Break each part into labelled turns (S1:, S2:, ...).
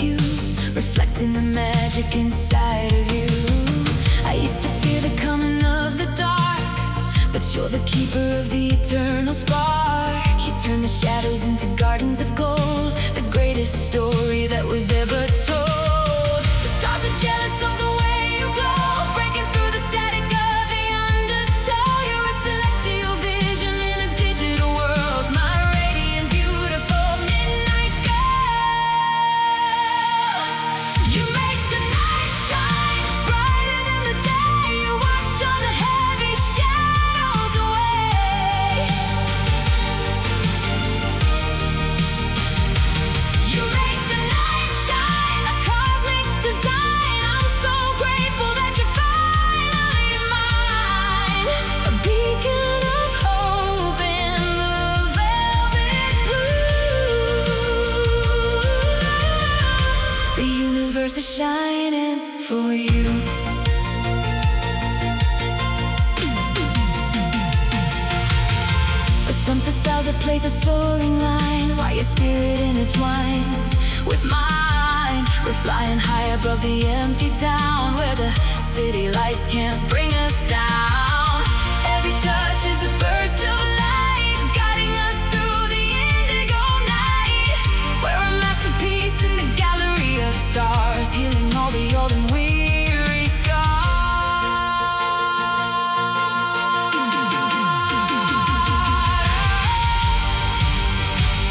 S1: hue, reflecting the magic inside of you. I used to fear the coming of the dark, but you're the keeper of the eternal spark. You turn the shadows into gardens of gold, the greatest story that was ever told. The stars are jealous of the way you glow, breaking through the static of the undertow. You're a celestial vision in a digital world, my radiant, beautiful midnight girl. You make the night shine brighter than the day. You wash all the heavy shadows away. You make the night shine, a cosmic design. I'm so grateful that you're finally mine. A beacon of hope in the velvet blue. The universe is shining for you. Something sells a place, a soaring line, while your spirit intertwines with mine. We're flying high above the empty town, where the city lights can't bring us down. Every touch is a burst of light, guiding us through the indigo night. We're a masterpiece in the gallery of stars, healing all the old and weary scars.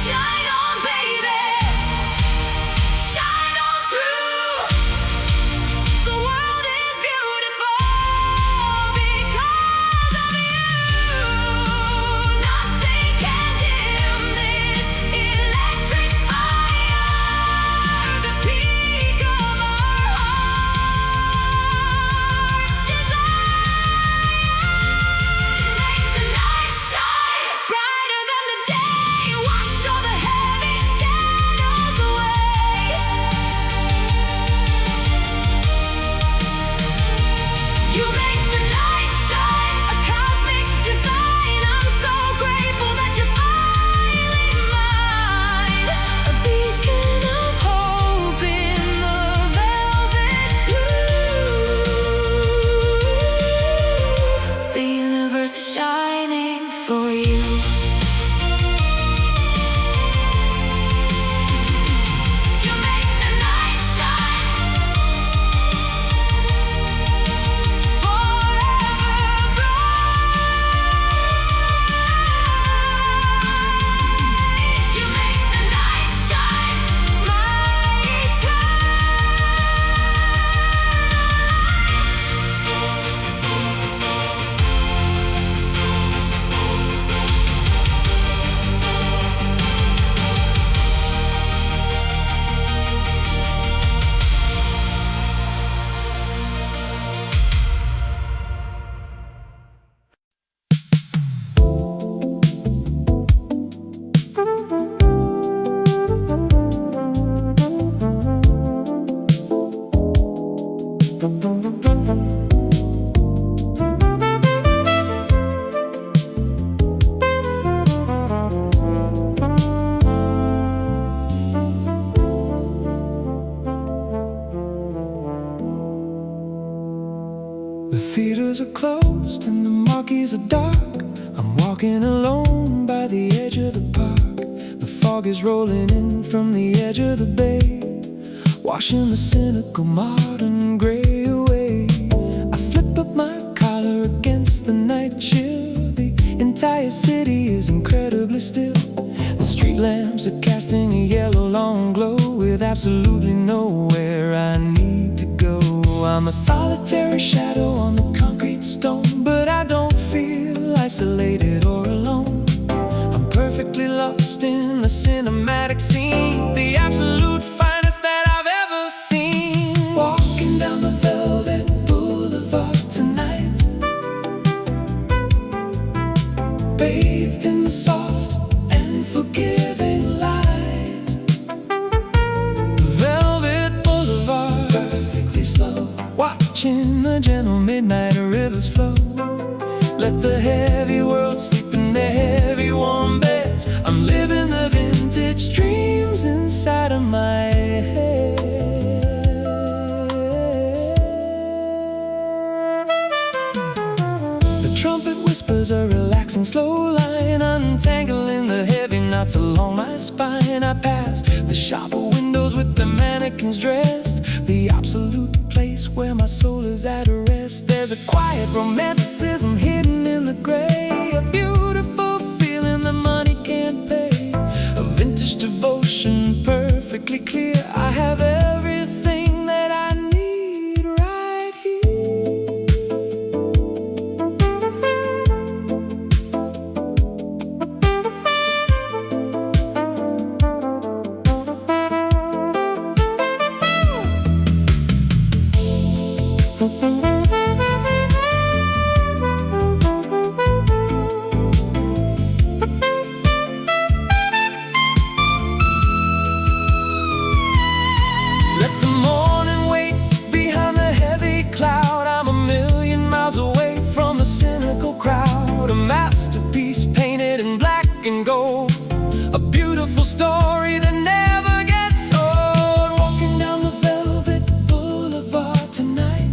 S1: Shine on, baby, shine on through. The world is beautiful because of you. Nothing can dim this electric fire, the peak of our heart's desire. Make the night shine brighter than the day. Wash all the heavy shadows away. You make the night shine, a cosmic design. I'm so grateful that you're finally mine. A beacon of hope in the velvet blue. The universe is shining for you. You make the night shine forever bright. You make the night shine
S2: The theaters are closed and the marquees are dark. I'm walking alone by the edge of the park. The fog is rolling in from the edge of the bay, washing the cynical modern gray away. I flip up my collar against the night chill. The entire city is incredibly still. The street lamps are casting a yellow long glow, with absolutely nowhere I need to go. I'm a solitary shadow on the concrete stone, but I don't feel isolated or alone. I'm perfectly lost in the cinematic scene, the absolute finest that I've ever seen. Walking down the velvet boulevard tonight, bathed in the soft and forgiving light. Velvet Boulevard, perfectly slow, watching the gentle midnight rivers flow. Let the heavy world sleep in their heavy warm beds. I'm living the vintage dreams inside of my head. a relaxing slow line, untangling the heavy knots along my spine. I pass the shop windows with the mannequins dressed, the absolute place where my soul is at rest. There's a quiet romanticism hidden in the gray, a beautiful feeling that money can't pay, a vintage devotion perfectly clear. I have everything that I need right here. And gold, a beautiful story that never gets old. Walking down the velvet boulevard tonight,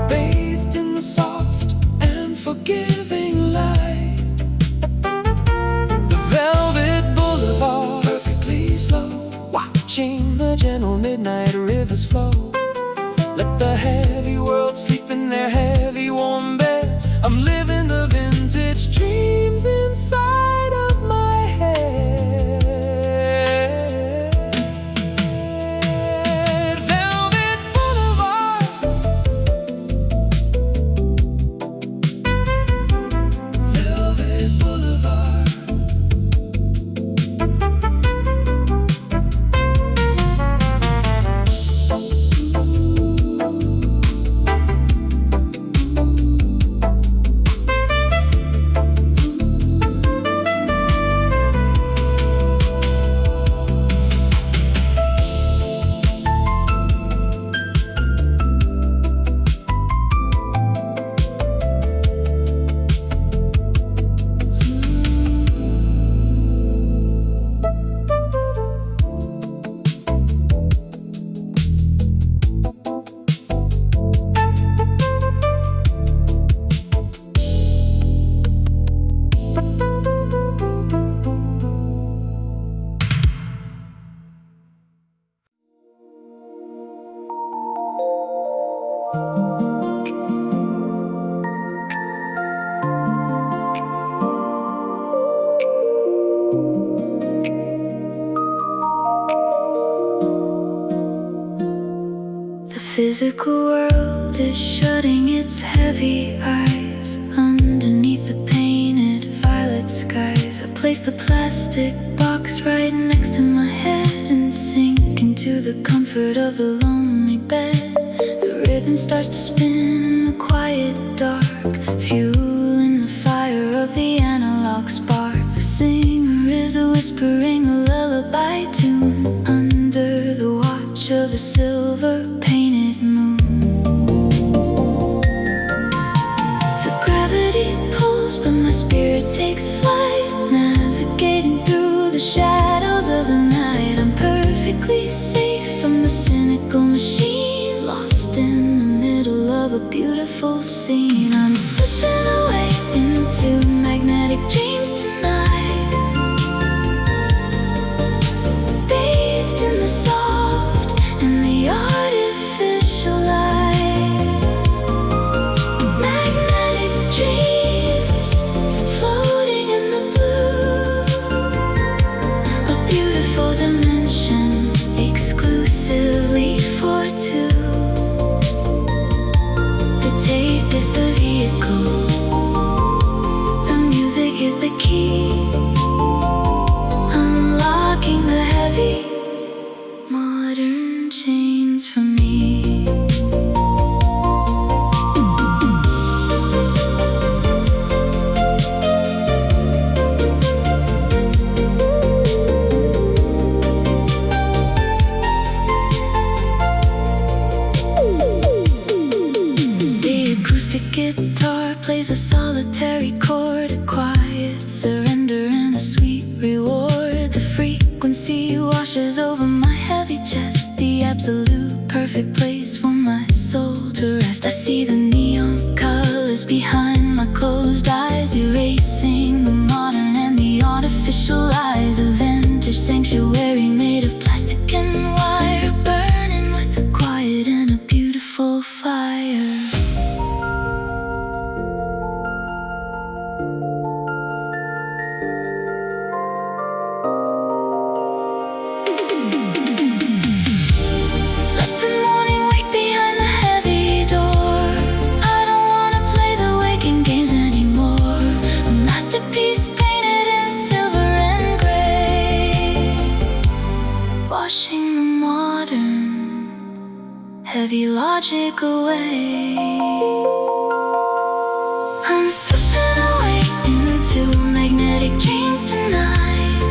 S2: bathed in the soft and forgiving light. The velvet boulevard, perfectly slow, watching the gentle midnight rivers flow. Let the heavy world sleep in their heavy warm beds. I'm living the vintage dreams inside of my head. Velvet Boulevard, Velvet Boulevard.
S1: Physical world is shutting its heavy eyes underneath the painted violet skies. I place the plastic box right next to my head and sink into the comfort of the lonely bed. The ribbon starts to spin in the quiet dark, fueling the fire of the analog spark. The singer is whispering a lullaby tune under the watch of a silver painted moon. The gravity pulls, but my spirit takes flight, navigating through the shadows of the night. I'm perfectly safe from the cynical machine, lost in the middle of a beautiful scene. I'm slipping away into magnetic dreams tonight, bathed in the soft and the artificial light. Magnetic dreams floating in the blue, a beautiful dimension exclusively for two. The tape is the vehicle, the music is the key, unlocking the heavy modern chains for me. The acoustic guitar plays a solitary chord, a quiet surrender and a sweet reward. The frequency washes over my heavy chest, the absolute perfect place for my soul to rest. I see the neon colors is behind my closed eyes, erasing the modern and the artificial lies. A vintage sanctuary made of plastic and wire, burning with a quiet and a beautiful fire. Washing the modern, heavy logic away. I'm slipping away into magnetic dreams tonight,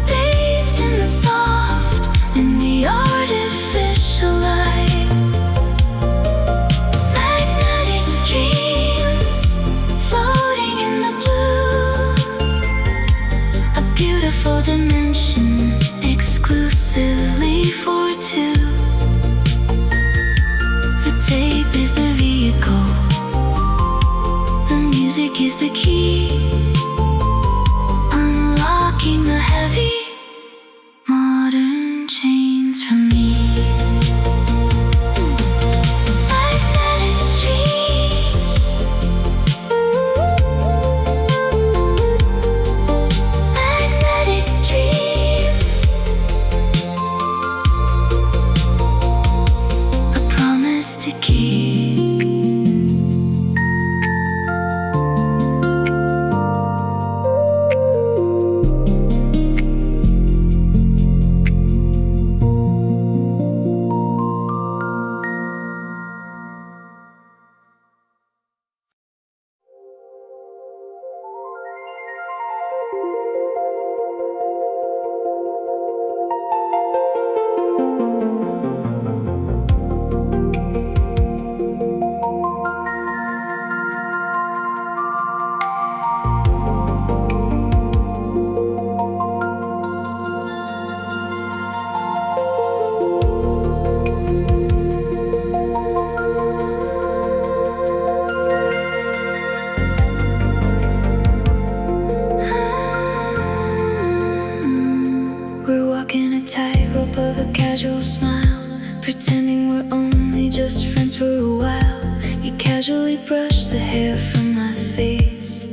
S1: bathed in the soft, in the artificial light. Magnetic dreams, floating in the blue, a beautiful dimension, exclusively for two. The tape is the vehicle, the music is the key, unlocking the heavy modern chains from me. Magnetic dreams, magnetic dreams, a promise to keep. We're walking a tightrope of a casual smile, pretending we're only just friends for a while. You casually brush the hair from my face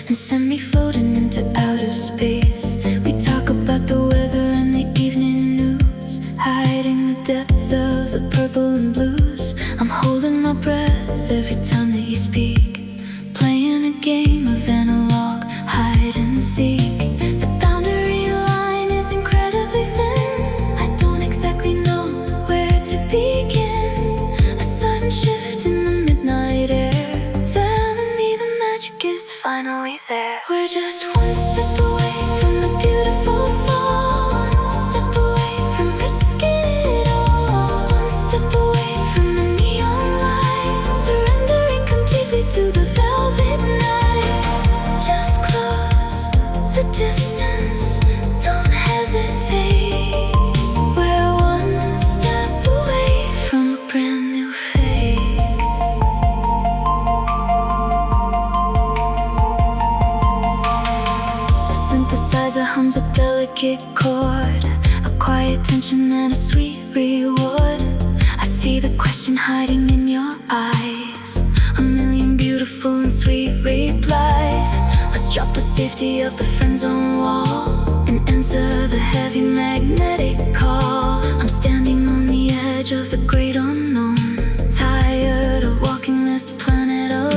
S1: and send me floating into outer space. We talk about the weather and the evening news, hiding the depth of the purple and blues. I'm holding my breath every time that you speak, playing a game of analog hide and seek. The boundary line is incredibly thin, I don't exactly know where to begin. A sudden shift in the midnight air, telling me the magic is finally there. We're just one step away from the beautiful fall, one step away from risking it all, one step away from the neon light, surrendering completely to the velvet night. Just close the distance, don't hesitate. We're one step away from a brand new fate. A synthesizer hums a delicate chord, a quiet tension and a sweet reward. I see the question hiding in your eyes, a million beautiful and sweet replies. Let's drop the safety of the friend zone wall and enter the heavy magnetic call. I'm standing on the edge of the great unknown, tired of walking this planet alone.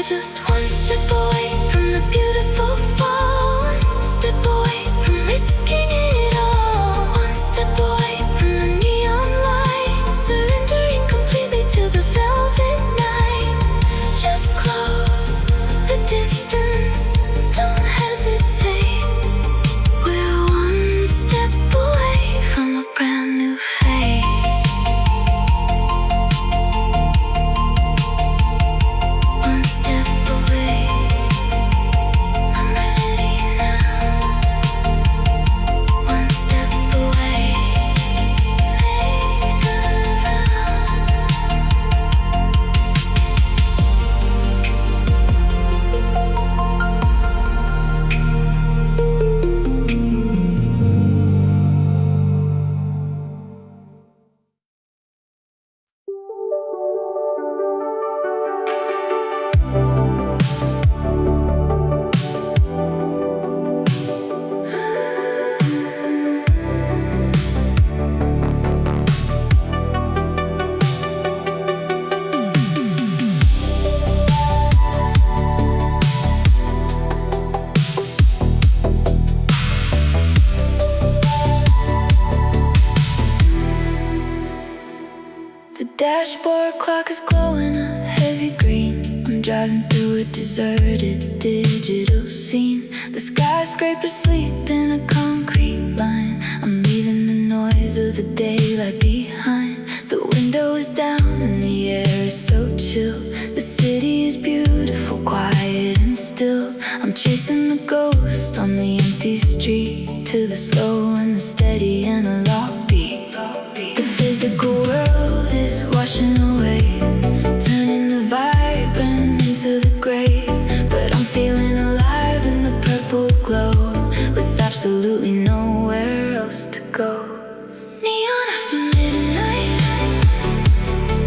S1: just one step away from the beautiful fall, one step away from risking it all, one step away from the neon light, surrendering completely to the velvet night. Just close the distance, don't hesitate. We're one step away from a brand new fate. One step away, I'm ready now. One step away, make the vow. The dashboard clock is glowing a heavy green. I'm driving through a deserted digital scene. The skyscrapers sleep in a concrete line. I'm leaving the noise of the daylight behind. The window is down and the air is so chill. The city is beautiful, quiet and still. I'm chasing the ghost on the empty street, to the slow and the steady analog beat. The physical world is washing away, turning the vibrant into the gray. But I'm feeling alive in the purple glow, with absolutely nowhere else to go. Neon after midnight,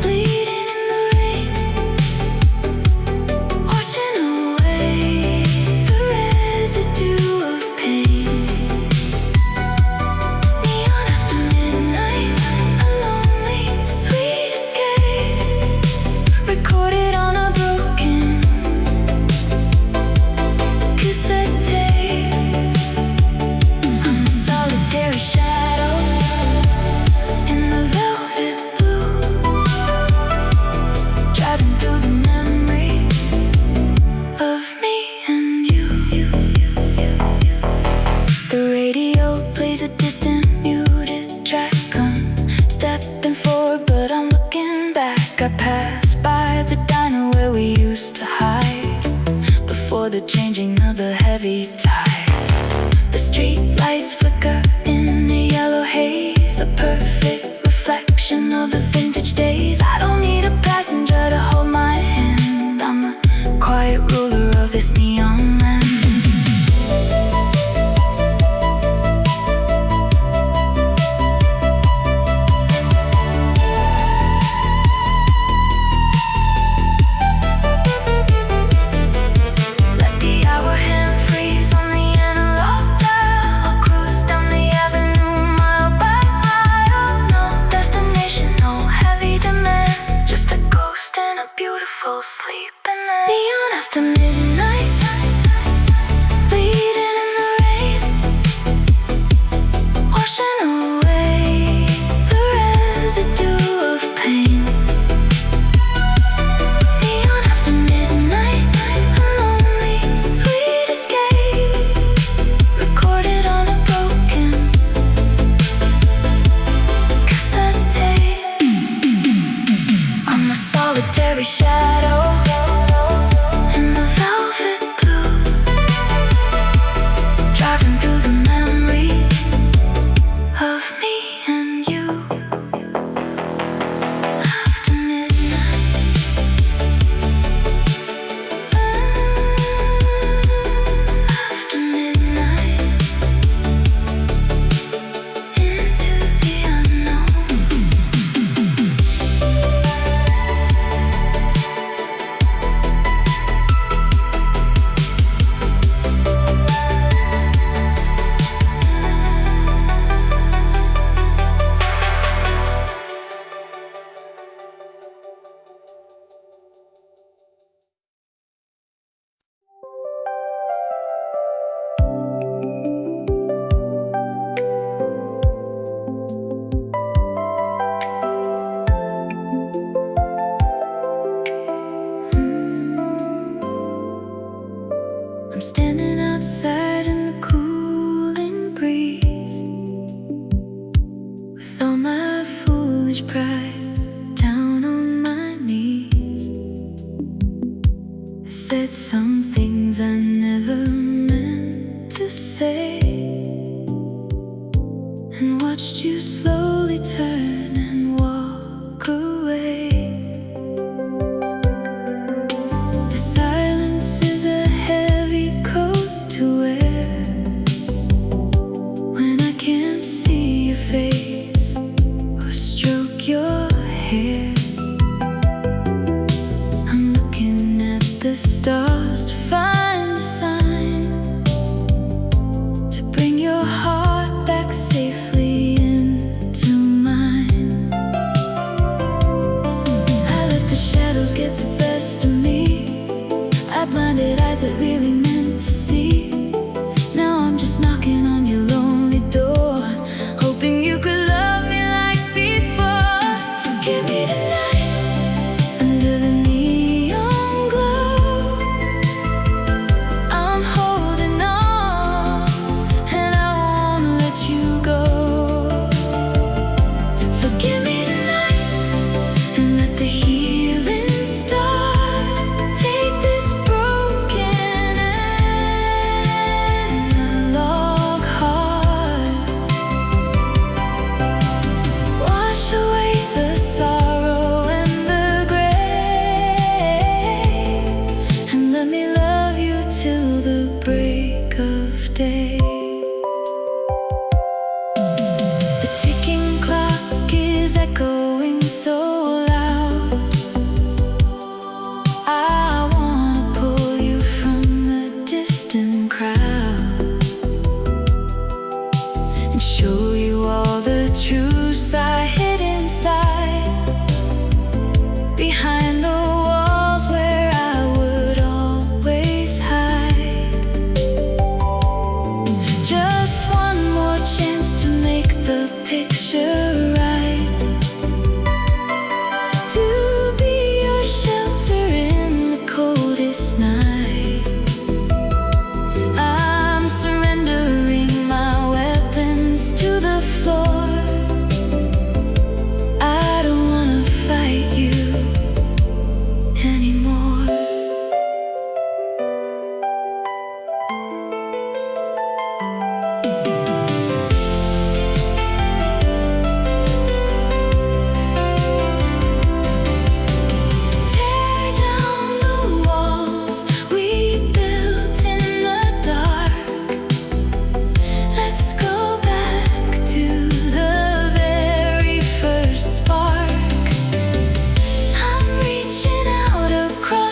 S1: bleeding in the rain, washing away the residue of pain. Neon after midnight, a lonely, sweet escape, recorded on a broken cassette tape. I'm a solitary shadow in the velvet blue, driving through the memory of me and you. The radio plays a distant muted track. I'm stepping forward, but I'm looking back. I pass by the diner where we used to hide before the changing of the heavy tide. The street lights flicker in a yellow haze, a perfect reflection of the vintage days. I don't need a passenger to hold my hand. I'm the quiet ruler of this neon land. Let the hour hand freeze on the analog dial. I'll cruise down the avenue mile by mile. No destination, no heavy demand, just a ghost and a beautiful sleep. And then neon after midnight, bleeding in the rain, washing away the residue of pain. Neon after midnight, a lonely, sweet escape, recorded on a broken cassette tape. I'm a solitary shadow in the velvet blue, driving through the memory of me and you. After midnight, after midnight, into the unknown. I'm standing outside in the cooling breeze, with all my foolish pride down on my knees. I said some things I never meant to say, and watched you slowly turn and walk away. The silence is a heavy coat to wear when I can't see your face or stroke your hair. I'm looking at the stars to find a sign to bring your heart back safely into mine. I let the shadows get the best of me. I blinded eyes that really meant to see. Now I'm just knocking on your lonely door, hoping you could love me like before. Forgive me tonight, under the neon glow. I'm holding on, and I won't let you go. Forgive me tonight, and let the healing start. Take this broken analog heart, wash away the sorrow and the gray, and let me love you till the break of day. The ticking clock is echoing so loud. I wanna pull you from the distant crowd and show you all the truths I hid inside, behind the walls where I would always hide. Just one more chance to make the picture right, to be your shelter in the coldest night. I'm surrendering my weapons to the floor. I don't wanna fight you anymore. Tear down the walls we built in the dark. Let's go back to the very first spark. I'm reaching out across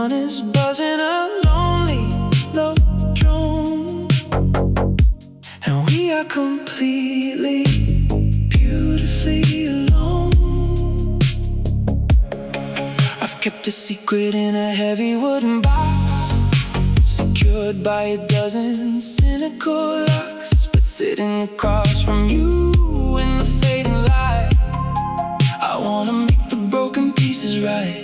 S2: one is buzzing a lonely low drone, and we are completely, beautifully alone. I've kept a secret in a heavy wooden box, secured by a dozen cynical locks. But sitting across from you in the fading light, I wanna make the broken pieces right.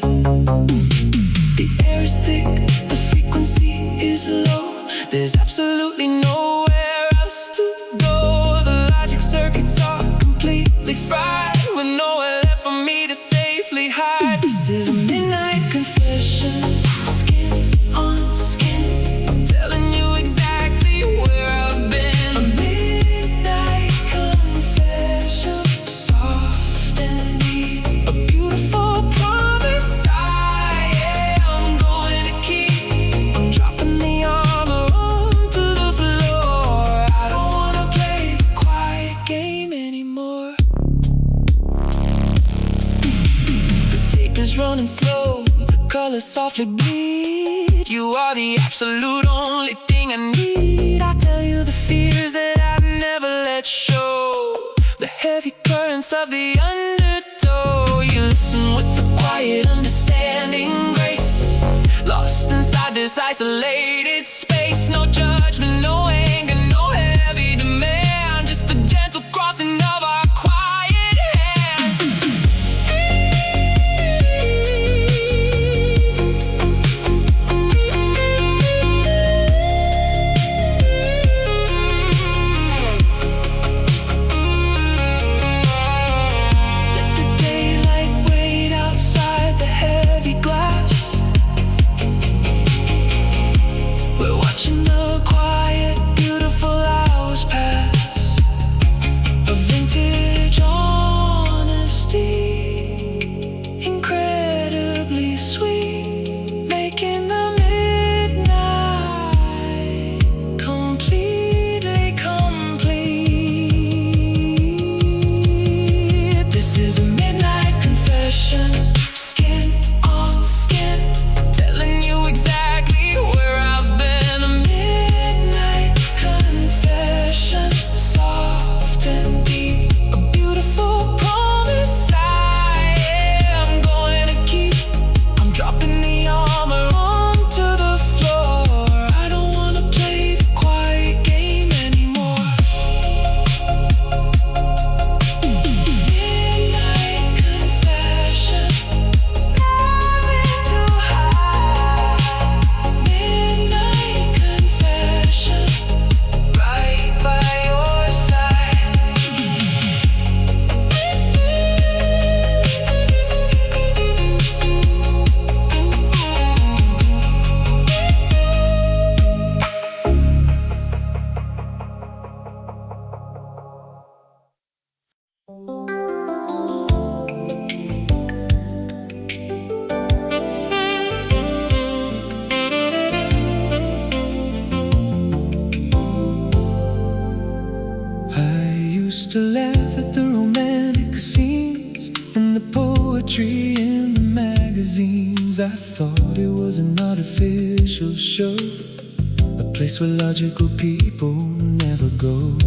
S2: The air is thick, the frequency is low. There's absolutely nowhere else to go. The logic circuits are completely fried, with nowhere left for me to safely hide. This is a midnight confession, skin on skin. I'm telling you exactly where I've been. A midnight confession, soft and deep, a beautiful promise I'm going to keep. I'm dropping the armor onto the floor. I don't wanna play the quiet game anymore. The tape is running slow, the colors softly bleed. You are the absolute only thing I need. I tell you the fears that I never let show, the heavy currents of the undertow. You listen with the quiet understanding grace, lost inside this isolated space. No judgment, no anger, no heavy demand, just the gentle crossing of our quiet hands. Let the daylight wait outside the heavy glass. We're watching the quiet, beautiful hours pass. A vintage honesty, incredibly sweet, making the midnight completely complete. This is a midnight confession, skin on skin, telling you exactly where I've been. A midnight confession, soft and deep, a beautiful promise I am going to keep. I'm dropping the armor onto the floor. I don't wanna play the quiet game anymore. Midnight confession, nothing too high. Midnight confession, right by your side. I used to laugh at the romantic scenes and the poetry in the magazines. I thought it was an artificial show, a place where logical people never go.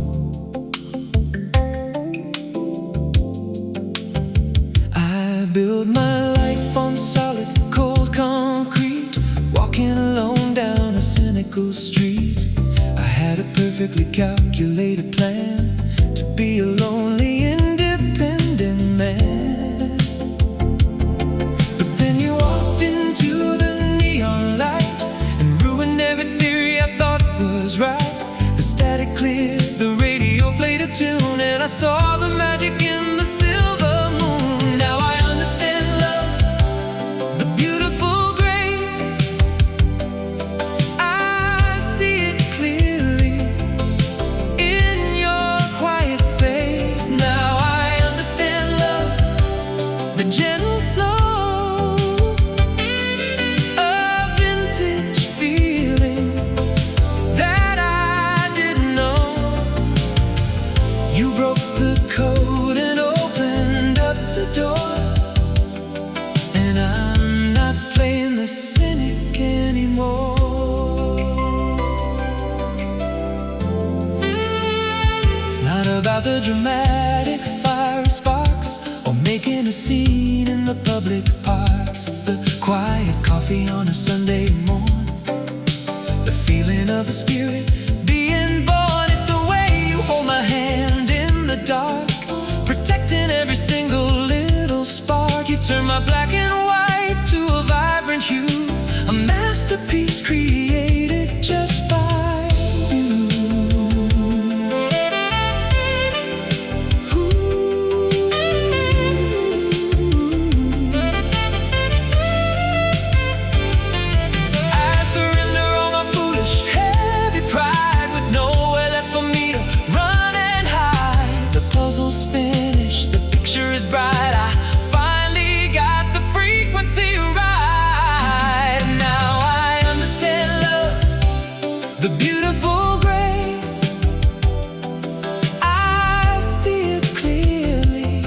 S2: I built my life on solid, cold concrete, walking alone down a cynical street. I had a perfectly calculated plan to be a lonely, independent man. But then you walked into the neon light and ruined every theory I thought was right. The static cleared, the radio played a tune, and I saw the magic in the silver moon. Now I understand love, the beautiful grace. I see it clearly in your quiet face. Now I understand love, the gentle flow, a vintage feeling that I didn't know. You broke the code. about the dramatic fiery sparks, or making a scene in the public parks. It's the quiet coffee on a Sunday morn, the feeling of a spirit being born. It's the way you hold my hand in the dark, protecting every single little spark. You turn my black and white to a vibrant hue, a masterpiece created just by you. I surrender all my foolish, heavy pride, with nowhere left for me to run and hide. The puzzle's finished, the picture is bright. I finally got the frequency right. Now I understand love, the beautiful grace. I see it clearly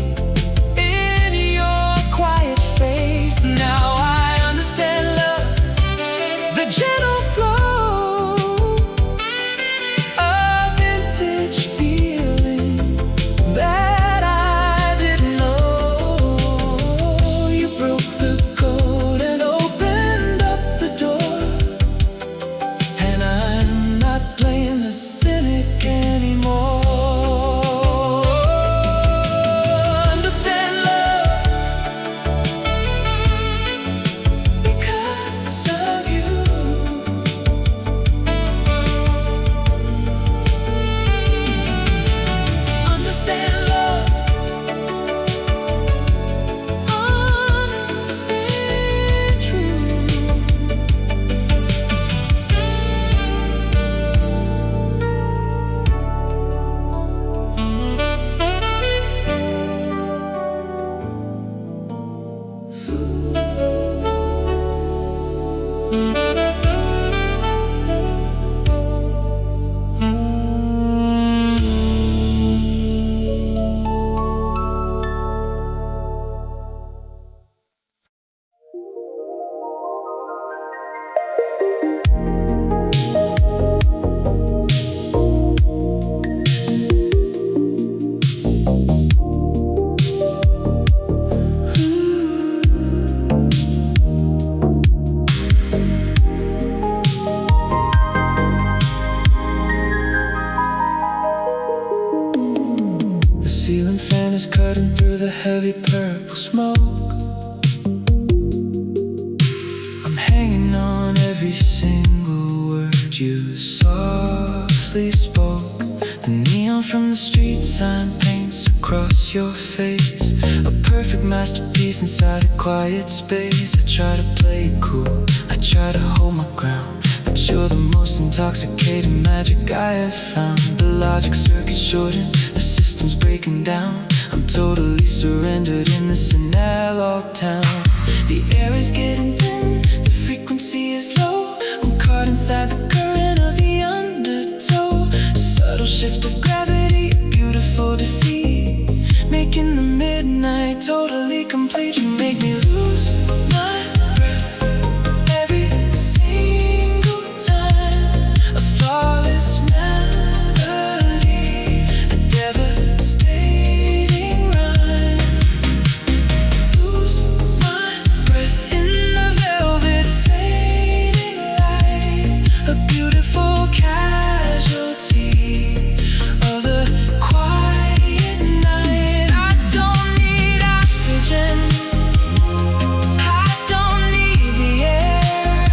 S2: in your quiet face. Now I understand love, the gentle flow, a vintage feeling that I didn't know. You broke the code and opened up the door, and I'm not playing the cynic anymore. Understand love because of you. Understand love, honest and true. The ceiling fan is cutting through the heavy purple smoke. I'm hanging on every single word you softly spoke. The neon from the street sign paints across your face, a perfect masterpiece inside a quiet space. I try to play it cool, I try to hold my ground, but you're the most intoxicating magic I have found. The logic circuit's shortened, the system's breaking down. I'm totally surrendered in this analog town. The air is getting thin, the frequency is low. I'm caught inside the current of the undertow. Subtle shift of gravity, a beautiful defeat, making the midnight totally complete. You make me lose my breath every single time. A flawless melody, a devastating rhyme. Lose my breath in the velvet fading light, a beautiful casualty of the quiet night. I don't need oxygen, I don't need the air,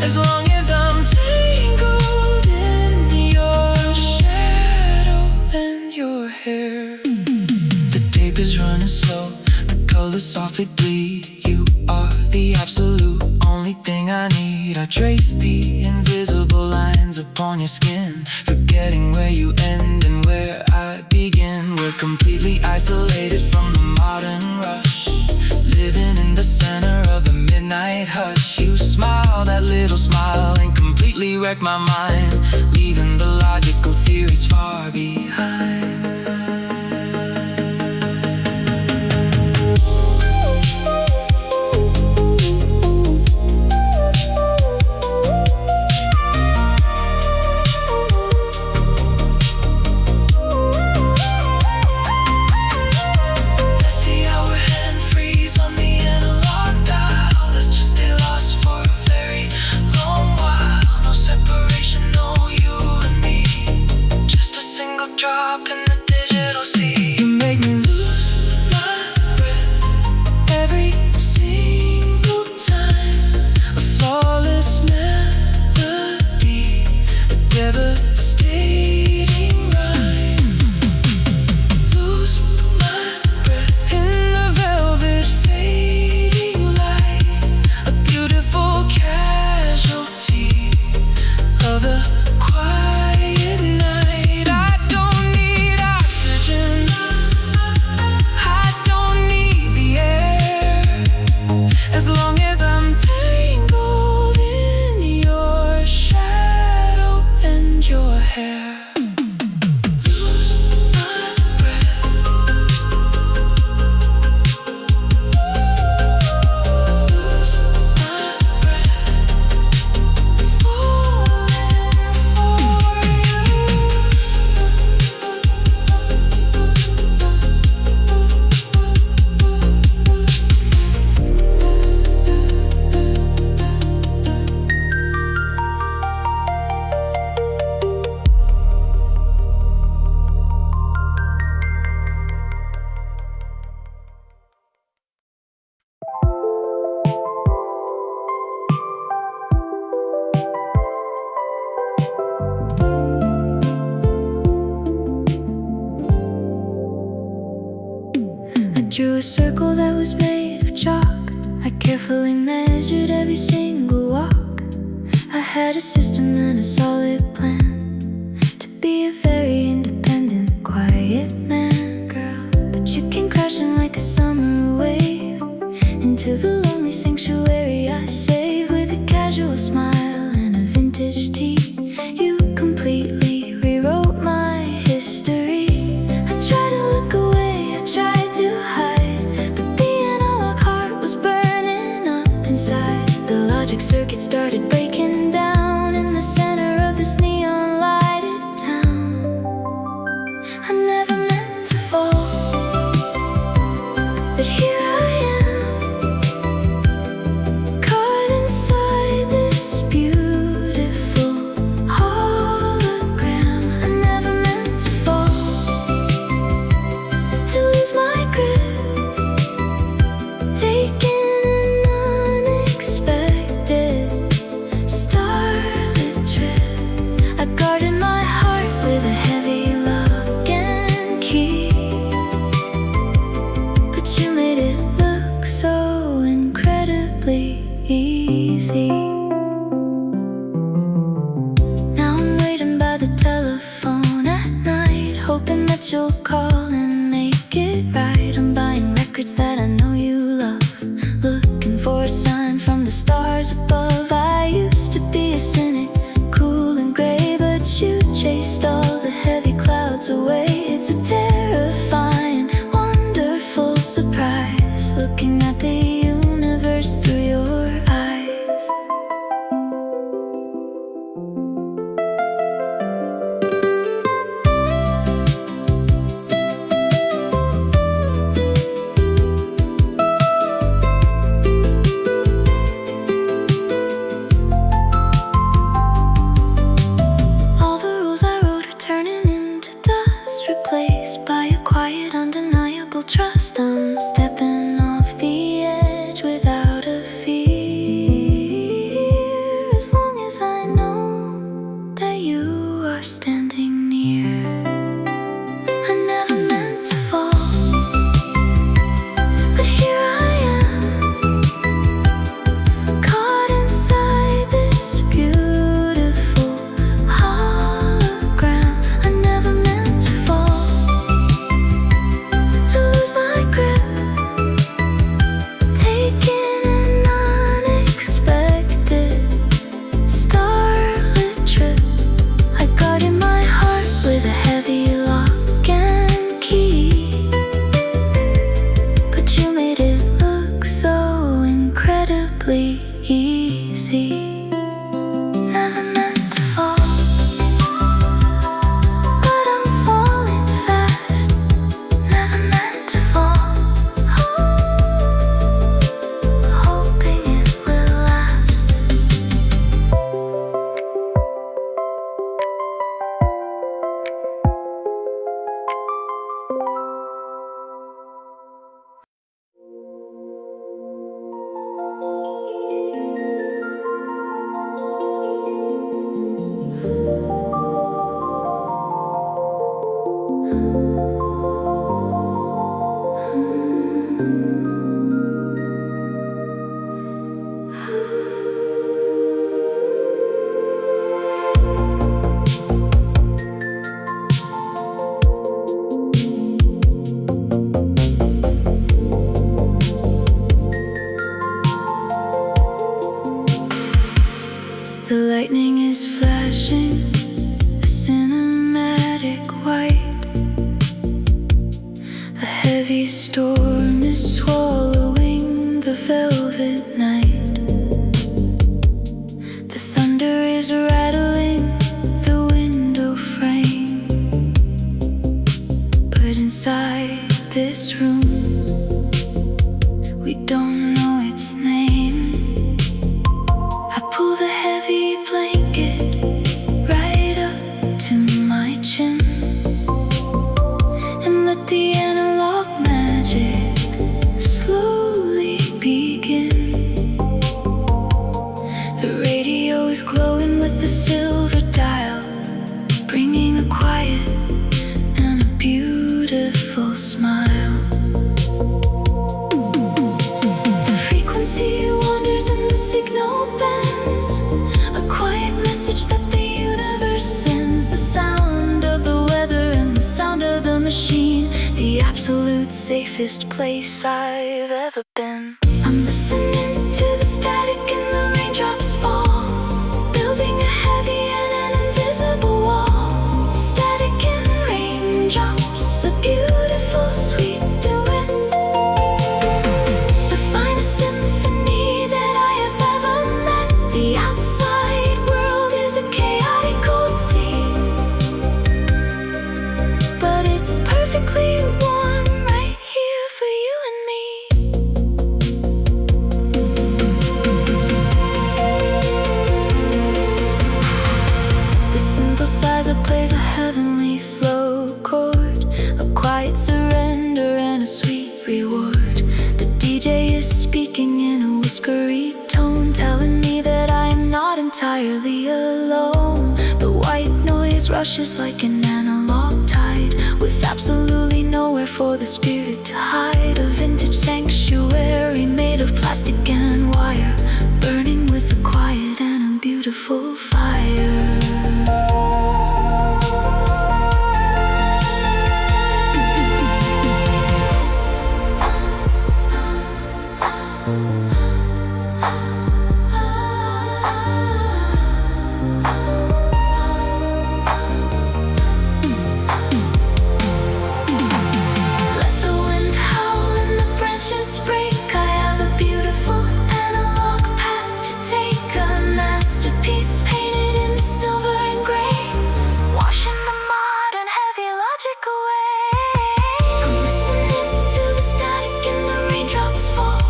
S2: as long as I'm tangled in your shadow and your hair. The tape is running slow, the colors softly bleed. You are the absolute only thing I need. I trace the invisible lines upon your skin, forgetting where you end and where I begin. We're completely isolated from the modern rush, living in the center of the midnight hush. You smile, that little smile, and completely wreck my mind, leaving the logical theories far behind.
S1: drew a circle that was made of chalk. I carefully measured every single walk. I had a system and a solid plan to be a very independent, quiet man, girl. But you came crashing like a summer wave into the lonely sanctuary I saved. With a casual smile and a vintage tea, you completely rewrote my history. I tried to look away, I tried to hide, but the analog heart was burning up inside. The logic circuit started breaking down in the center of this neon lighted town. I never meant to fall, but here I am, caught inside this beautiful hologram. I never meant to fall, to lose my grip, taking an unexpected starlit trip. I guarded my heart with a heavy lock and key, but you made it look so incredibly easy. Now I'm waiting by the telephone at night, hoping that you'll call and make it right. I'm buying records that I know you love, looking for a sign from the stars above. I used to be a cynic, cool and gray, but you chased all the heavy clouds away. It's a terrifying, wonderful surprise, looking at the universe through your eyes. All the rules I wrote are turning into dust, replaced by a quiet, undeniable trust. I'm stepping off the edge without a fear, as long as I know that you are standing near. I never meant to fall, but here I am, caught inside this beautiful hologram. I never meant to fall, to lose my grip, taking an unexpected starlit trip. I guarded my heart with a heavy lock and key, but you made it look so incredibly easy. Never meant to fall, but I'm falling fast. Never meant to fall, hoping it will last. The lightning is flashing, a cinematic white. A heavy storm is swallowing the velvet night. The thunder is rattling the window frame, but inside this room we don't know its name. I pull the heavy blanket right up to my chin and let the analog magic slowly begin. The radio is glowing with the silver dial, bringing a quiet and a beautiful smile. frequency wanders and the signal bends. A quiet message that the universe sends. The sound of the weather and the sound of the machine. The absolute safest place I've ever been. I'm listening to the static and the raindrops fall, building a heavy and an invisible wall. Static and raindrops, a beautiful sweet duet. The finest symphony that I have ever met. The outside world is a chaotic cold sea, but it's perfectly warm right here for you and me. The synthesizer plays a heavenly slow chord, a quiet surrender and a sweet reward. The DJ is speaking in a whispery tone, telling me that I am not entirely alone. The white noise rushes like an analog tide, with absolutely nowhere for the spirit to hide. A vintage sanctuary made of plastic and wire, burning with a quiet and a beautiful fire. Let the wind howl and the branches break. I have a beautiful analog path to take, a masterpiece painted in silver and gray, washing the modern heavy logic away. I'm listening to the static and the raindrops fall,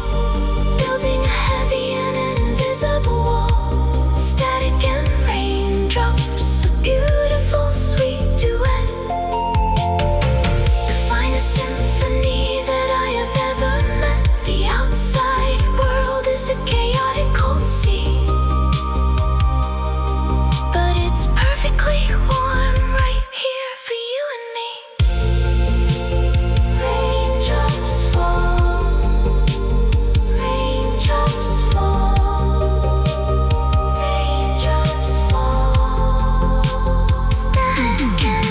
S1: building a heavy and an invisible wall. Static and raindrops, a beautiful sweet duet. The finest symphony that I have ever met. The outside world is a chaotic cold sea, but it's perfectly warm right here for you and me. Raindrops fall, raindrops fall, raindrops fall. Static and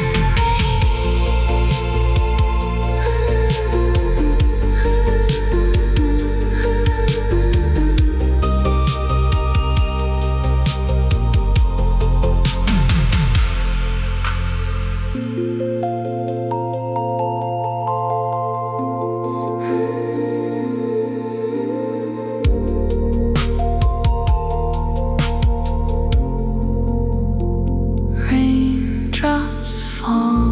S1: raindrops fall.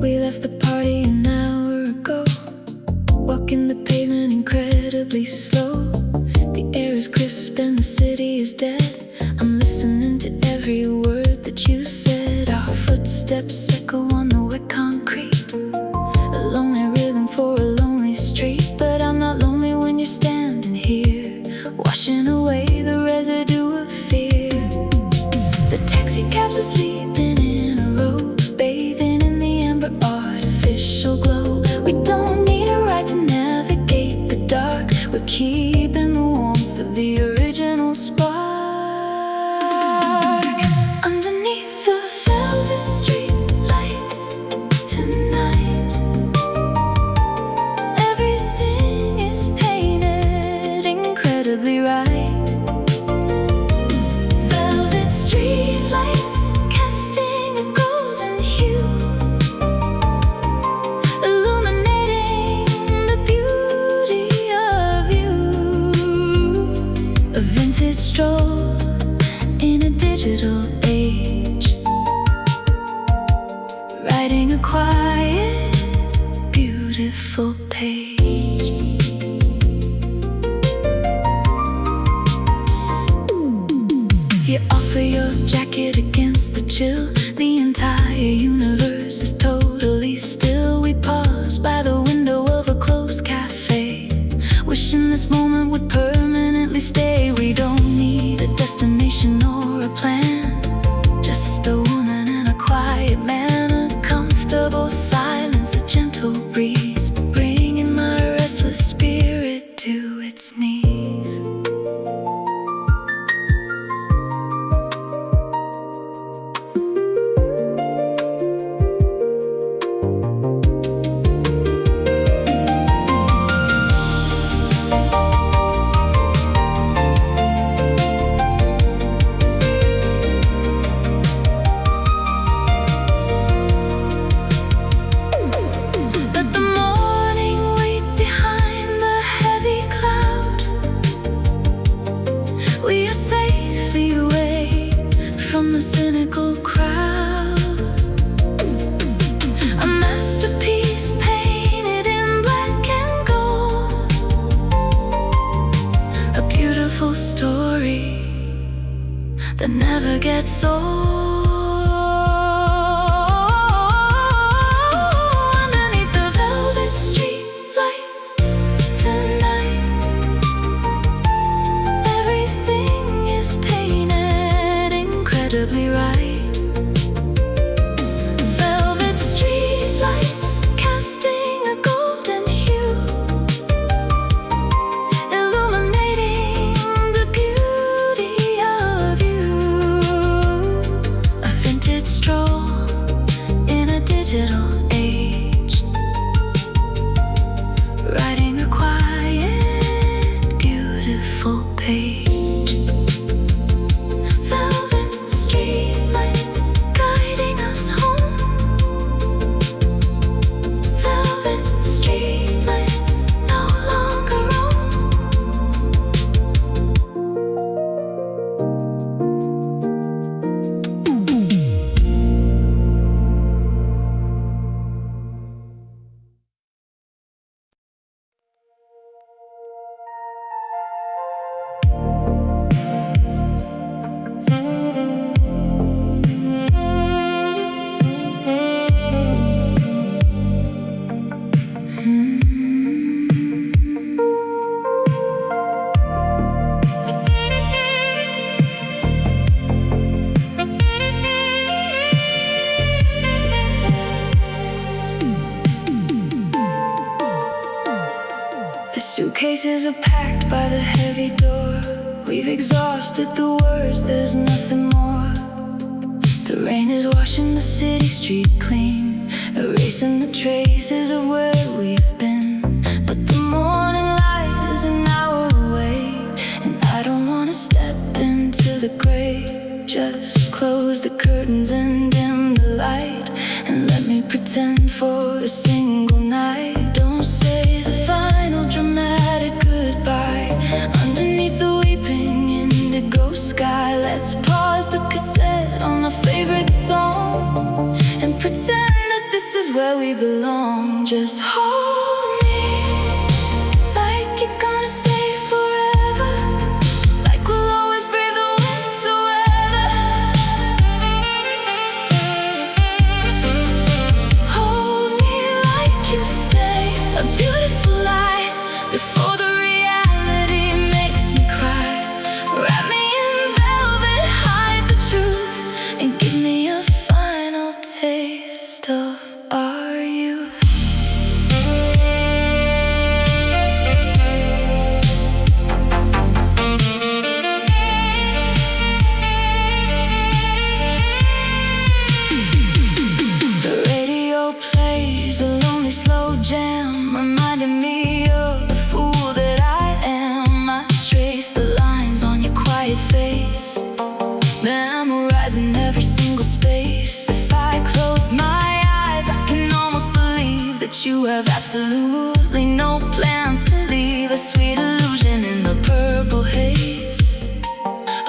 S1: We left the party an hour ago, walking the pavement incredibly slow. The air is crisp and the city is dead. I'm listening to every word that you said. Our footsteps echo on the wet concrete, a lonely rhythm for a lonely street. But I'm not lonely when you're standing here, washing away the residue of fear. The taxi cabs are sleeping in a row, bathing in the amber artificial glow. We don't need a ride to navigate the dark. We're keeping the warmth of the original spark. Underneath the velvet street lights tonight, everything is painted incredibly right. Velvet street lights casting a golden hue, illuminating the beauty of you. A vintage stroll in a digital age, writing a quiet, beautiful page. You offer your jacket against the chill. The entire entire universe is totally still. We pause by the window of a closed cafe, wishing this moment would permanently stay. We don't need a destination or a plan, just a woman and a quiet man, a comfortable silence, a gentle breeze, bringing my restless spirit to its knees. The cynical crowd, a masterpiece painted in black and gold, a beautiful story that never gets old. Underneath the velvet street lights tonight, everything is painted incredibly right. Velvet street lights casting a golden hue, illuminating the beauty of you. A vintage stroll in a digital age, writing a quiet, beautiful page. Suitcases are packed by the heavy door. We've exhausted the words, there's nothing more. The rain is washing the city street clean, erasing the traces of where we've been. But the morning light is an hour away, and I don't want to step into the gray. Just close the curtains and dim the light, and let me pretend for a single night. Don't say the final dramatic goodbye underneath the weeping indigo sky. Let's pause the cassette on our favorite song and pretend that this is where we belong. Just hold me like you're gonna stay forever, like we'll always brave the winter weather. Hold me like you stay, a beautiful lie before the reality makes me cry. Wrap me in velvet, hide the truth, and give me a final taste of our youth. The radio plays a lonely slow jam, reminding me of the fool that I am. I trace the lines on your quiet face, memorizing every single space. If I close my eyes, I can almost believe that you have absolutely no plans to leave. A sweet illusion in the purple haze,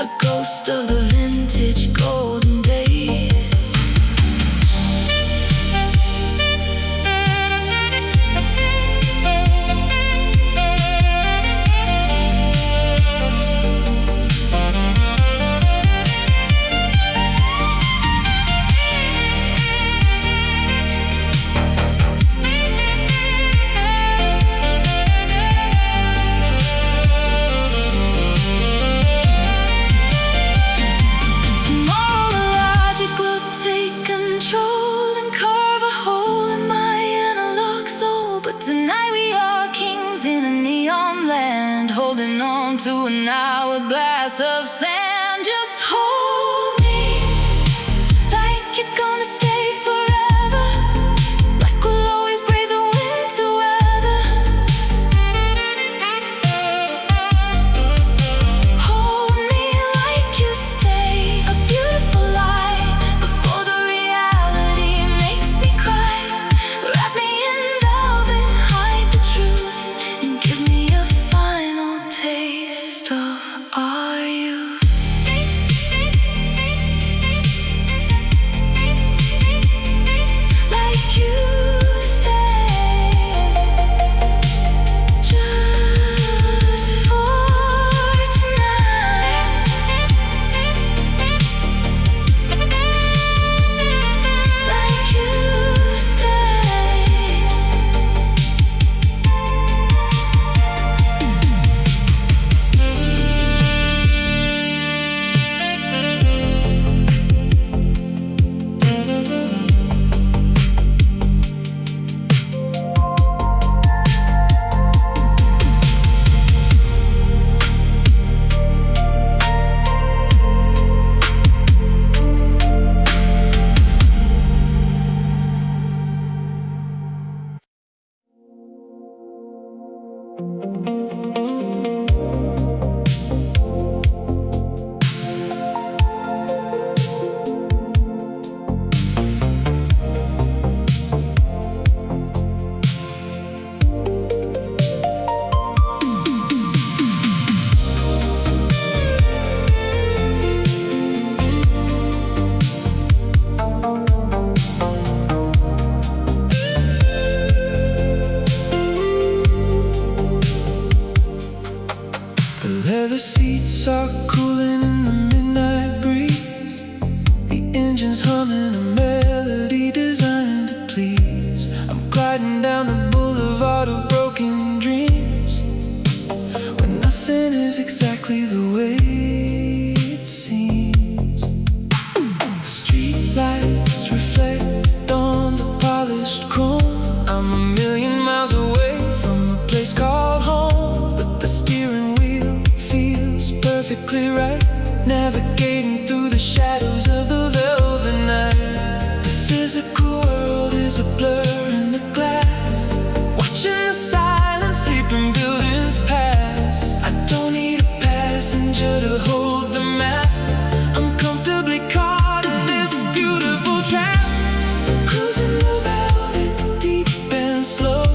S1: a ghost of the vintage golden days. holding on to an hourglass of sand. Just hold me like you're gonna stay forever, like we'll always brave the winter weather. Hold me like you stay, a beautiful lie before the reality makes me cry. Wrap me in velvet, hide the truth, and give me a final taste of our youth. Like you stay, just for tonight. Like you stay.
S2: The leather seats are cooling in the midnight breeze. The engine's humming a melody designed to please. I'm gliding down the boulevard of broken dreams, where nothing is exactly the way it seems. The street lights reflect on the polished chrome. I'm a million miles away from a place called home, but the steering wheel feels perfectly right, navigating through the shadows of the velvet night. The physical world is a blur in the glass, watching the silent sleeping buildings pass. I don't need a passenger to hold the map. I'm comfortably caught in this beautiful trap, cruising the velvet deep and slow,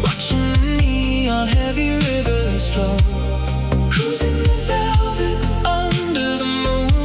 S2: watching the neon heavy rivers flow. Cruising the velvet under the moon.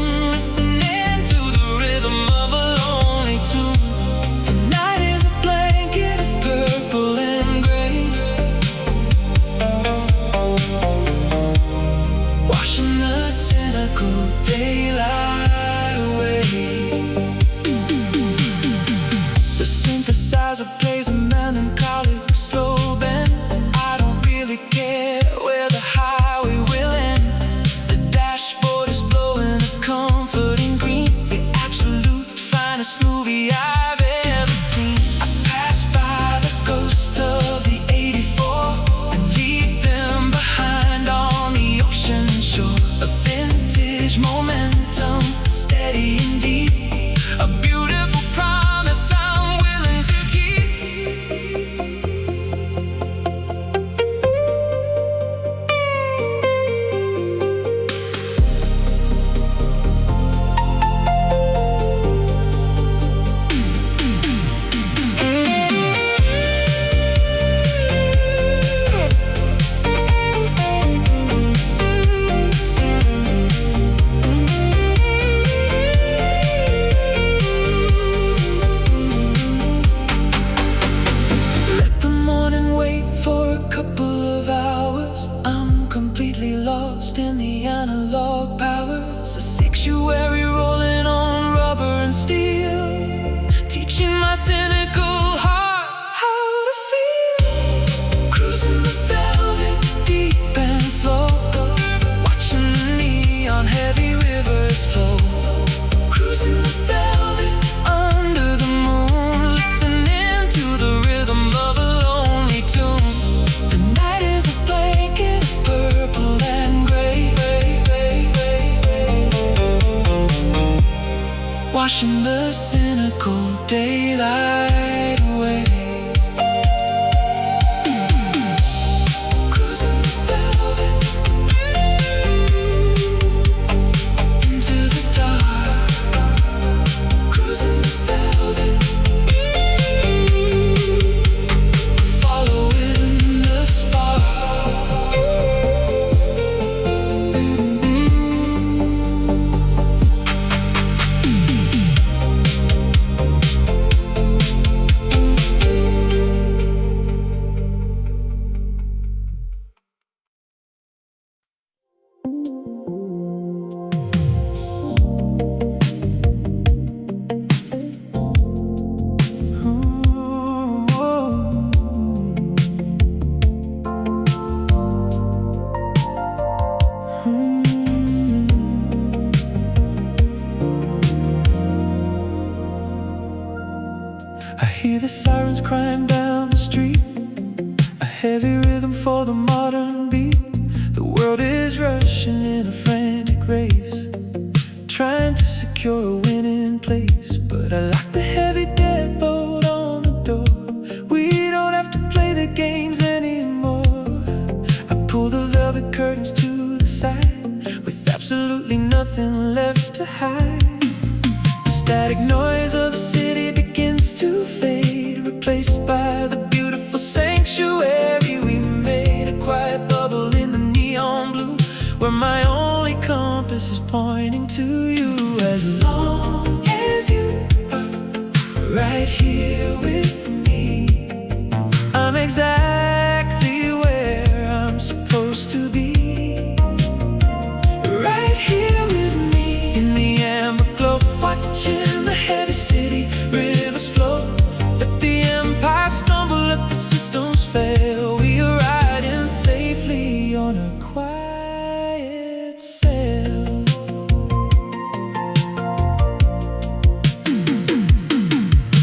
S2: washing the cynical daylight away. Cruising the velvet into the dark. Cruising the velvet, following the spark. I hear the sirens crying down the street, a heavy rhythm for the modern beat. The world is rushing in a frantic race, trying to secure a winning place. But I like the heavy deadbolt on the door. We don't have to play the games anymore. I pull the velvet curtains to the side, with absolutely nothing left to hide. The static noise of the city begins to fade, replaced by the beautiful sanctuary we made. A quiet bubble in the neon blue, where my only compass is pointing to you. As long as you are right here with me, I'm exactly where I'm supposed to be. Right here with me in the amber glow, watching the heavy city rivers flow. Let the empire stumble, let the systems fail. We are riding safely on a quiet sail.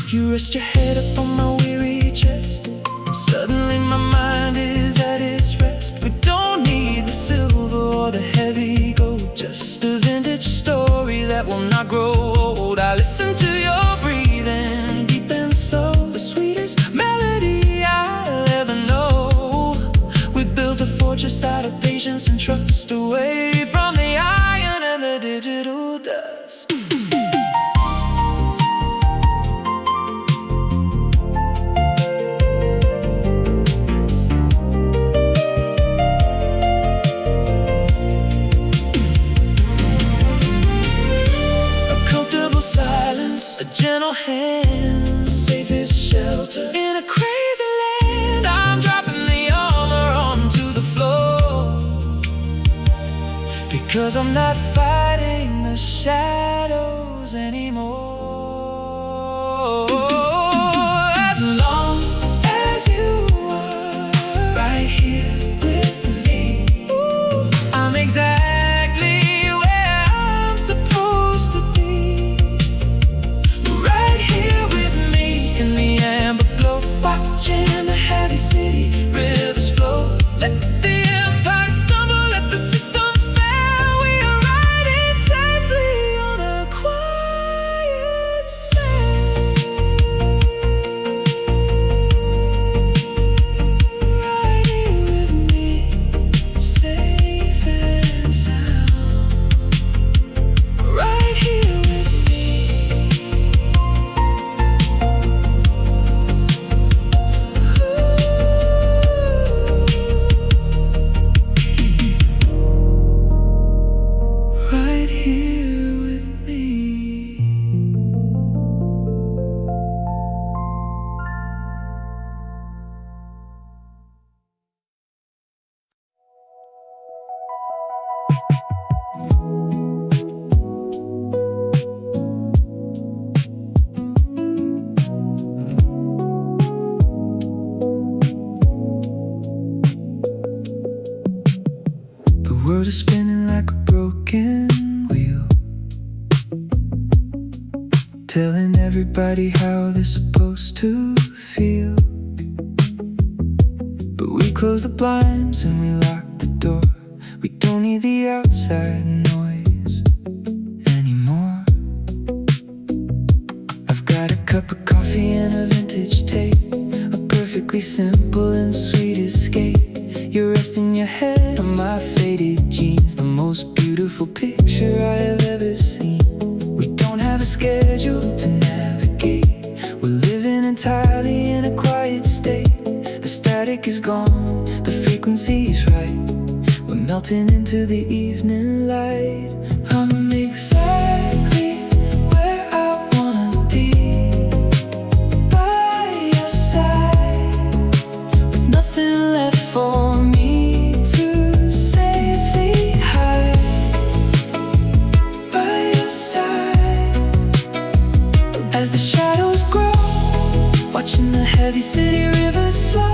S2: You rest your head up on my weary chest, and suddenly my mind is at its rest. We don't need the silver or the heavy gold, just a vintage story that will not grow old. I listen to your breathing, deep and slow, the sweetest melody I'll ever know. We built a fortress out of patience and trust, away from the iron and the digital dust. Silence, a gentle hand, safest shelter. In a crazy land, I'm dropping the armor onto the floor, because I'm not fighting the shadows anymore. As long as you are right here with me, I'm exactly where I'm supposed to be. Watching the heavy city rivers flow. Let the empire stumble, let the system fail. We are riding safely on a quiet sail. Right here with me, safe and sound. Right here with me. The world is spinning like a broken wheel, telling everybody how they're supposed to feel. But we close the blinds and we lock the door. We don't need the outside noise anymore. vintage tape, a perfectly simple and sweet escape. You're resting your head on my faded jeans, the most beautiful picture I have ever seen. We don't have a schedule to navigate, we're living entirely in a quiet state. The static is gone, the frequency is right, we're melting into the evening light. I'm exactly where I wanna be, by your side, with nothing left for me to safely hide. By your side, as the shadows grow, watching the heavy city rivers flow.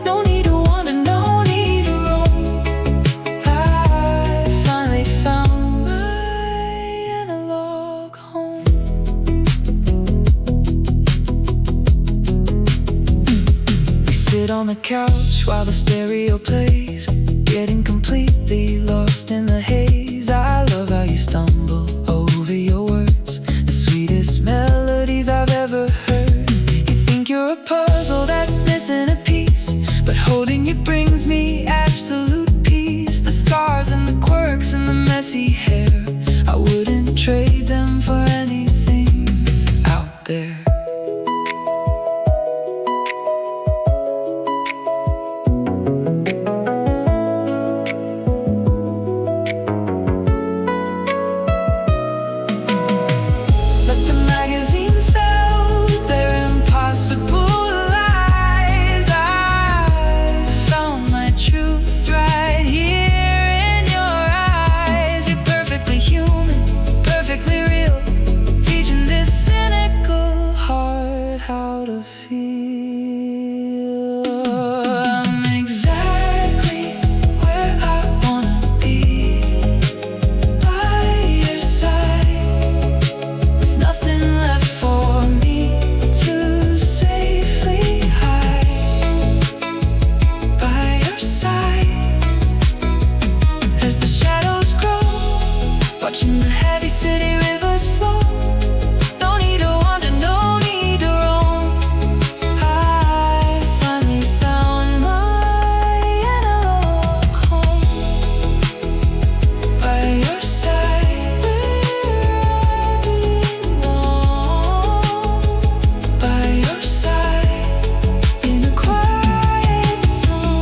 S2: No need to wander, no need to roam. I finally found my analog home. We sit on the couch while the stereo plays, getting completely lost in the haze. I love how you stumble over your words, the sweetest melodies I've ever heard. You think you're a puzzle that's missing a piece, but holding you brings me absolute peace. The scars and the quirks and the messy hair, I wouldn't trade them for anything out there. Let the magazines tell their impossible lies. I found my truth right here in your eyes. You're perfectly human, perfectly real, teaching this cynical heart how to feel. I'm exactly where I wanna be, by your side, with nothing left for me to safely hide. By your side, as the shadows grow, watching the heavy city rivers flow. No need to wander, no need to roam. I finally found my analog home. By your side, where I belong. By your side, in a quiet zone.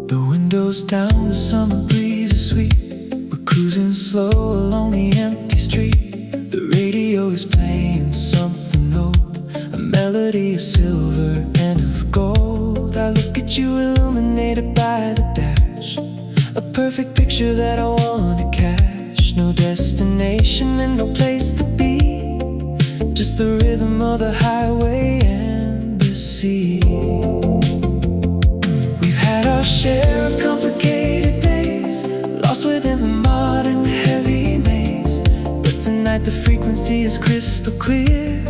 S2: The windows down, the summer breeze is sweet. We're cruising slow along the empty street. The radio is playing something old, a melody of silver and of gold. I look at you illuminated by the dash, a perfect picture that I want to cash. No destination and no place to be, just the rhythm of the highway and the sea. We've had our share of complicated days, lost within the modern heavy maze, but tonight the frequency is crystal clear,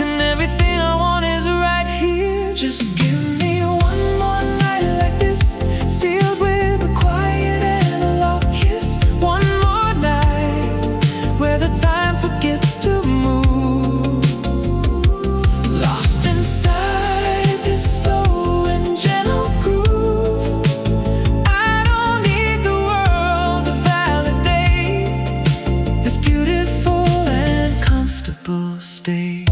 S2: and everything I want is right here. Just give me one more night like this, sealed with a quiet analog kiss. One more night where the time forgets to move, lost inside this slow and gentle groove. I don't need the world to validate this beautiful and comfortable state.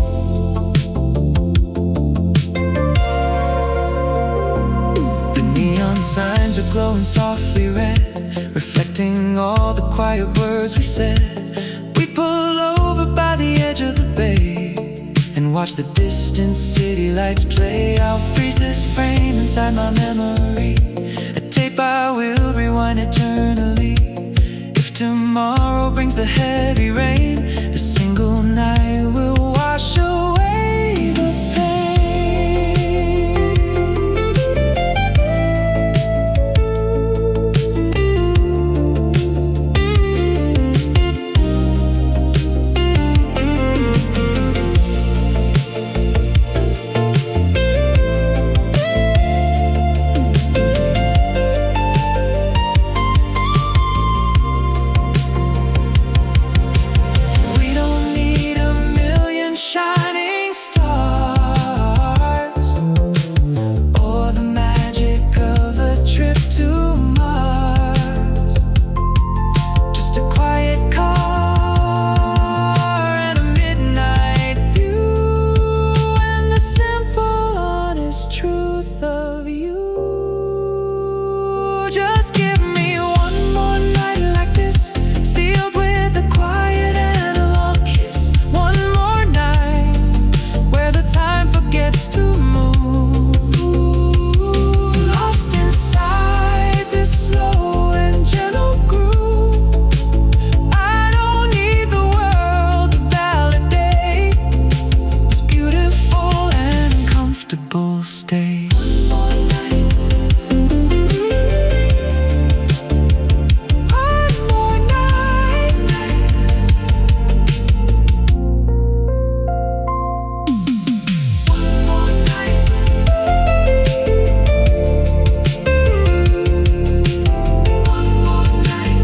S2: The neon signs are glowing softly red, reflecting all the quiet words we said. We pull over by the edge of the bay and watch the distant city lights play. I'll freeze this frame inside my memory, a tape I will rewind eternally. If tomorrow brings the heavy rain, a single night will wash away the stay. One more night. One more night. One more night. One more night.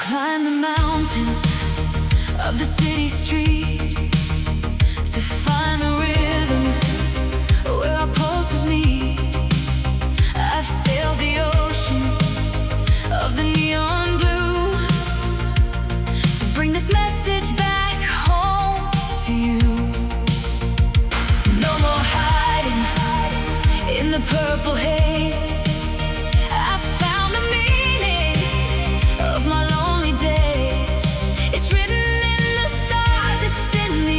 S1: Climb the mountains of the city street to find the rhythm where our pulses meet. I've sailed the oceans of the neon blue to bring this message back home to you. No more hiding in the purple haze. I found the meaning of my lonely days. It's written in the stars, it's in the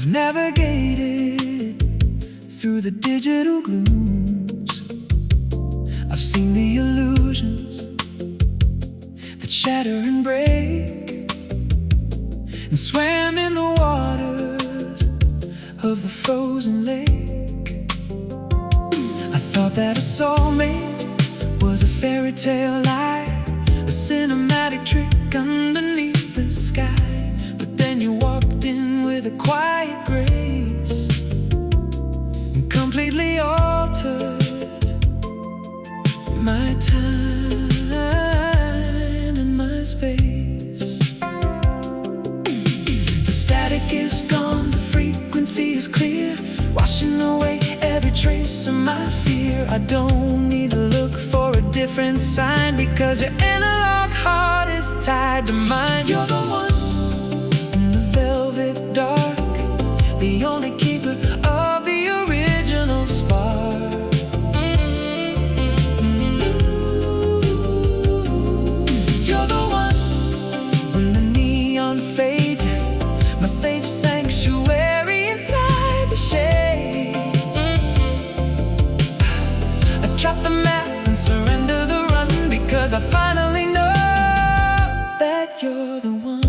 S2: I've navigated through the digital glooms. I've seen the illusions that shatter and break, and swam in the waters of the frozen lake. I thought that a soulmate was a fairy tale lie, a cinematic trick underneath the sky. But then you walked in with a quiet grace and completely altered my time and my space. The static is gone, the frequency is clear, washing away every trace of my fear. I don't need to look for a different sign, because your analog heart is tied to mine. You're the one in the velvet dark, the only keeper of the original spark. You're the one when the neon fades, my safe sanctuary inside the shades. I drop the map and surrender the run, because I finally know that you're the one.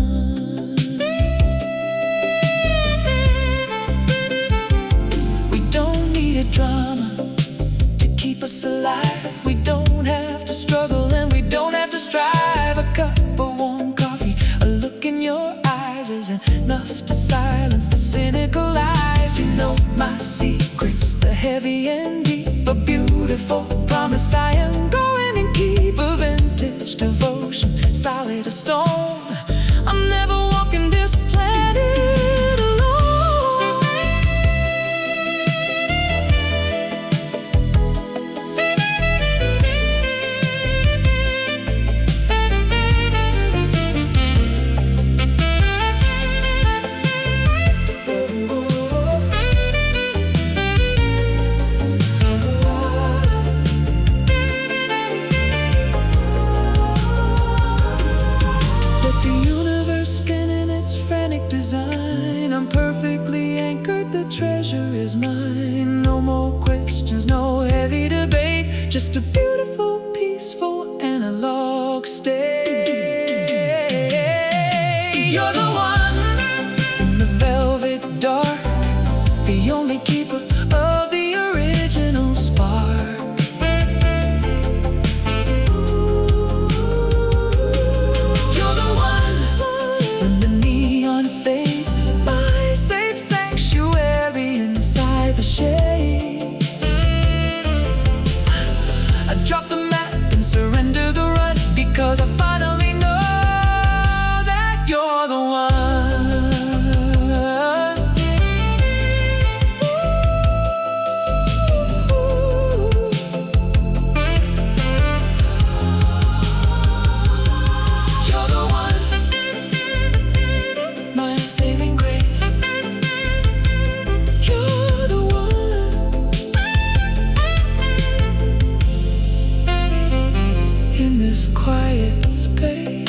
S2: We don't need a drama to keep us alive. We don't have to struggle and we don't have to strive. A cup of warm coffee, a look in your eyes is enough to silence the cynical eyes. You know my secrets, the heavy and deep, a beautiful promise I am going and keep. A vintage devotion, solid as stone. I'm never walking this planet alone. Let the universe spin in its frantic design. I'm perfectly anchored, the treasure is mine. No more questions, no heavy debate, just a beautiful, peaceful analog state. You're the one in the velvet dark, the only keeper of the original spark. You're the one when the neon fades, my safe sanctuary inside the shades. I drop the map and surrender the run, because I finally know that you're the one. You're the one, my saving grace. You're the one in this quiet space.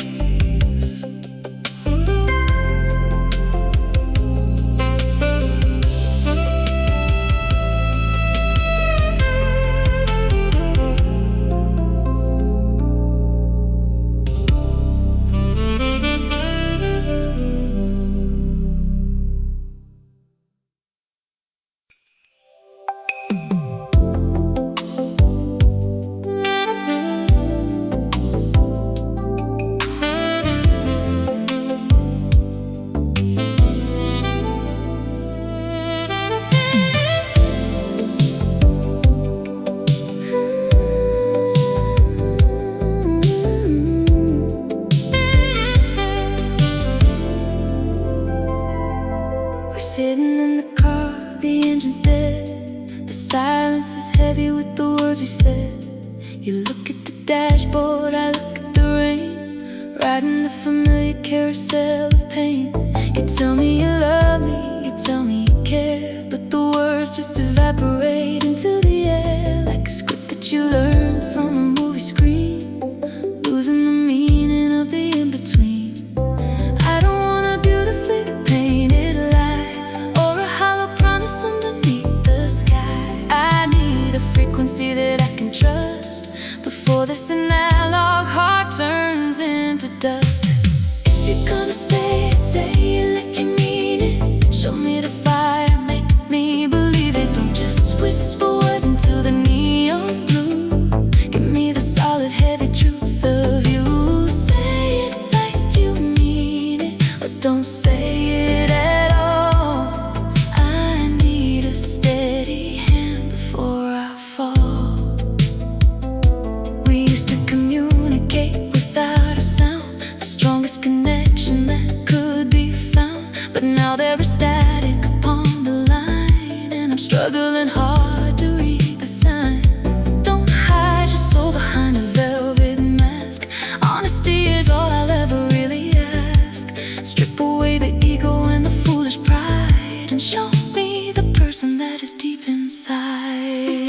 S2: We're sitting in the car, the engine's dead. The silence is heavy with the words we said. You look at the dashboard, I look at the rain, riding the familiar carousel of pain. You tell me you love me, you tell me you care, but the words just evaporate into the air, like a script that you learned from a movie screen, losing the meaning of the in-between. I don't want a beautifully painted lie or a
S1: there is static upon the line, and I'm struggling hard to read the sign. Don't hide your soul behind a velvet mask. Honesty is all I'll ever really ask. Strip away the ego and the foolish pride, and show me the person that is deep inside.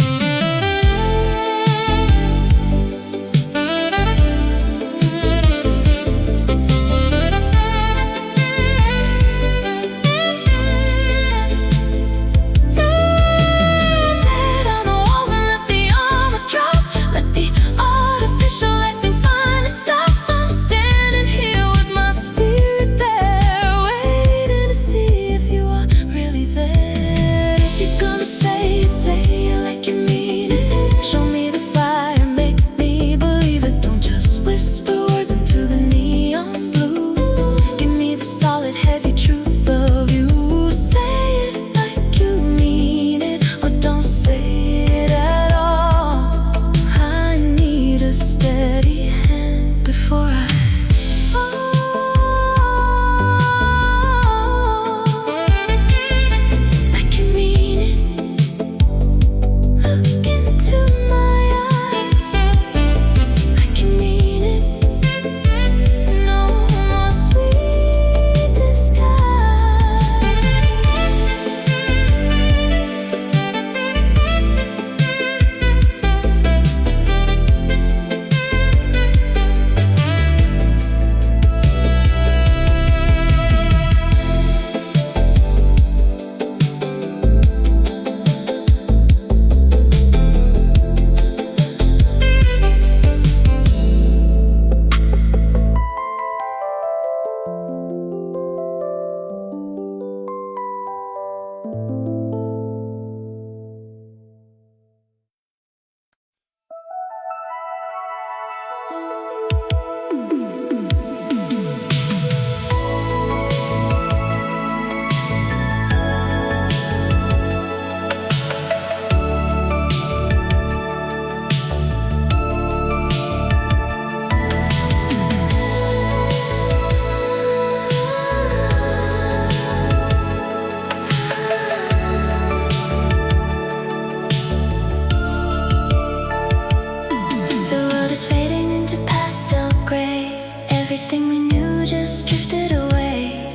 S1: Everything we knew just drifted away,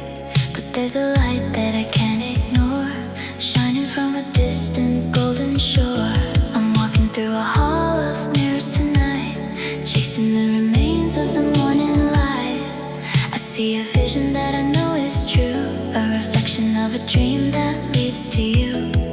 S1: but there's a light that I can't ignore, shining from a distant golden shore. I'm walking through a hall of mirrors tonight, chasing the remains of the morning light. I see a vision that I know is true, a reflection of a dream that leads to you.